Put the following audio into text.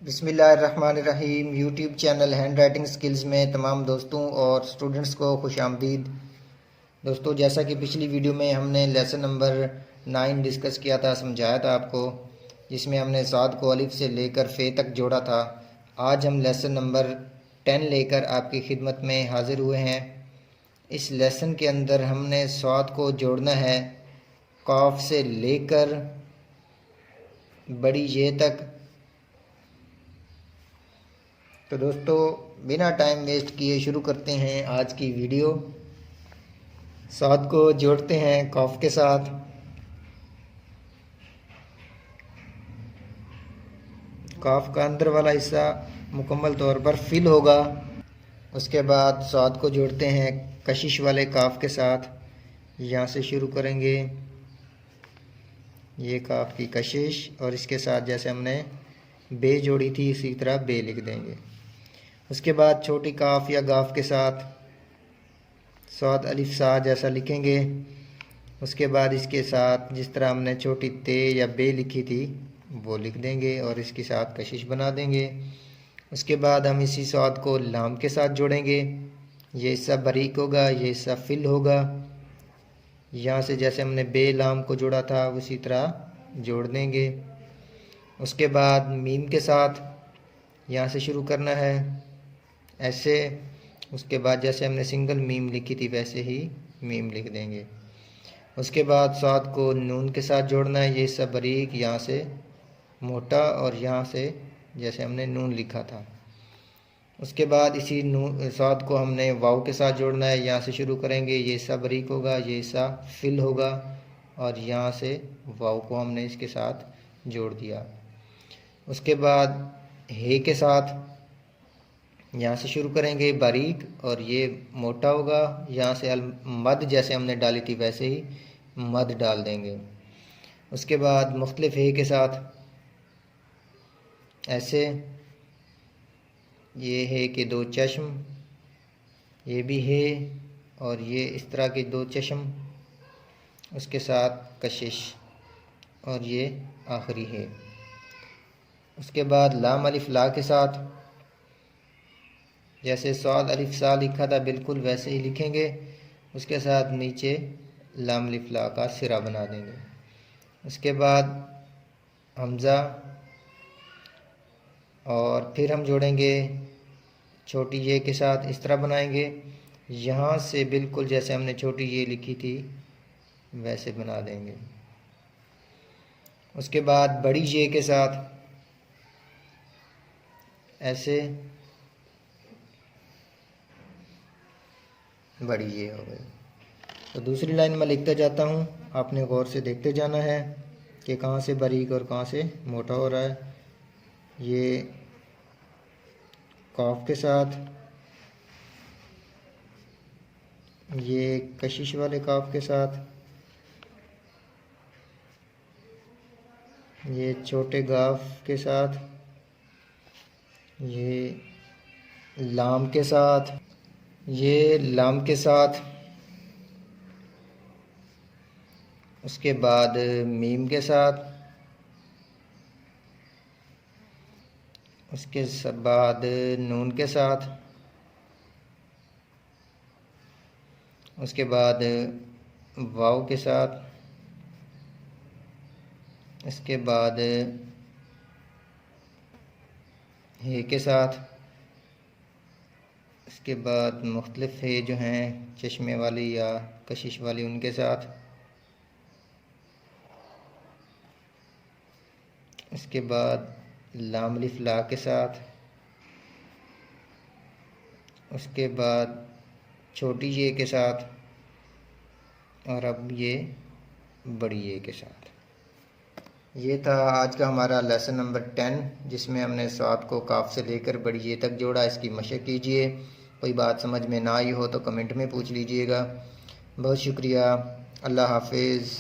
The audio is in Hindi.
बिस्मिल्लाहिर्रहमानिर्रहीम। YouTube channel hand writing skills में तमाम दोस्तों और स्टूडेंट्स को खुश आमदीद। दोस्तों, जैसा कि पिछली वीडियो में हमने लेसन नंबर 9 डिस्कस किया था, समझाया था आपको, जिसमें हमने साद को अलिफ से लेकर फ़े तक जोड़ा था। आज हम लेसन नंबर 10 लेकर आपकी खिदमत में हाज़िर हुए हैं। इस लेसन के अंदर हमने साद को जोड़ना है काफ से लेकर बड़ी ये तक। तो दोस्तों, बिना टाइम वेस्ट किए शुरू करते हैं आज की वीडियो। साद को जोड़ते हैं काफ के साथ। काफ का अंदर वाला हिस्सा मुकम्मल तौर पर फिल होगा। उसके बाद साद को जोड़ते हैं कशिश वाले काफ के साथ। यहाँ से शुरू करेंगे, ये काफ की कशिश, और इसके साथ जैसे हमने बे जोड़ी थी इसी तरह बे लिख देंगे। उसके बाद छोटी काफ या गाफ के साथ साद अलिफ सा जैसा लिखेंगे। उसके बाद इसके साथ जिस तरह हमने छोटी ते या बे लिखी थी वो लिख देंगे और इसके साथ कशिश बना देंगे। उसके बाद हम इसी साद को लाम के साथ जोड़ेंगे। ये हिस्सा बारीक होगा, ये हिस्सा फिल होगा। यहाँ से जैसे हमने बे लाम को जोड़ा था उसी तरह जोड़ देंगे। उसके बाद मीम के साथ यहाँ से शुरू करना है ऐसे। उसके बाद जैसे हमने सिंगल मीम लिखी थी वैसे ही मीम लिख देंगे। उसके बाद साद को नून के साथ जोड़ना है। ये सब बारीक, यहाँ से मोटा, और यहाँ से जैसे हमने नून लिखा था। उसके बाद इसी नून साद को हमने वाव के साथ जोड़ना है। यहाँ से शुरू करेंगे, ये हिस्सा बारीक होगा, ये हिस्सा फिल होगा, और यहाँ से वाव को हमने इसके साथ जोड़ दिया। उसके बाद हे के साथ यहाँ से शुरू करेंगे बारीक, और ये मोटा होगा। यहाँ से मद जैसे हमने डाली थी वैसे ही मद डाल देंगे। उसके बाद मुख्तलिफ हे के साथ ऐसे, ये है कि दो चश्म, ये भी है, और ये इस तरह के दो चश्म, उसके साथ कशिश, और ये आखिरी है। उसके बाद लाम अलिफ ला के साथ जैसे साद अलिफ सा लिखा था बिल्कुल वैसे ही लिखेंगे। उसके साथ नीचे लाम अलिफ ला का सिरा बना देंगे। उसके बाद हमज़ा, और फिर हम जोड़ेंगे छोटी ये के साथ, इस तरह बनाएंगे। यहाँ से बिल्कुल जैसे हमने छोटी ये लिखी थी वैसे बना देंगे। उसके बाद बड़ी ये के साथ ऐसे, बड़ी ये हो गई। तो दूसरी लाइन में लिखता जाता हूँ, आपने गौर से देखते जाना है कि कहाँ से बारीक और कहाँ से मोटा हो रहा है। ये काफ के साथ, ये कशिश वाले काफ के साथ, ये छोटे गाफ के साथ, ये लाम के साथ, ये लाम के साथ। उसके बाद मीम के साथ, उसके बाद नून के साथ, उसके बाद वाव के साथ, इसके बाद हे के साथ, इसके बाद मुख्तलिफ है जो हैं चश्मे वाली या कशिश वाली उनके साथ, इसके बाद लाम अलिफ ला के साथ, उसके बाद छोटी ये के साथ, और अब ये बड़ी ये के साथ। ये था आज का हमारा लेसन नंबर 10, जिसमें हमने साद को काफ से लेकर बड़ी ये तक जोड़ा। इसकी मशक कीजिए। कोई बात समझ में ना आई हो तो कमेंट में पूछ लीजिएगा। बहुत शुक्रिया। अल्लाह हाफिज़।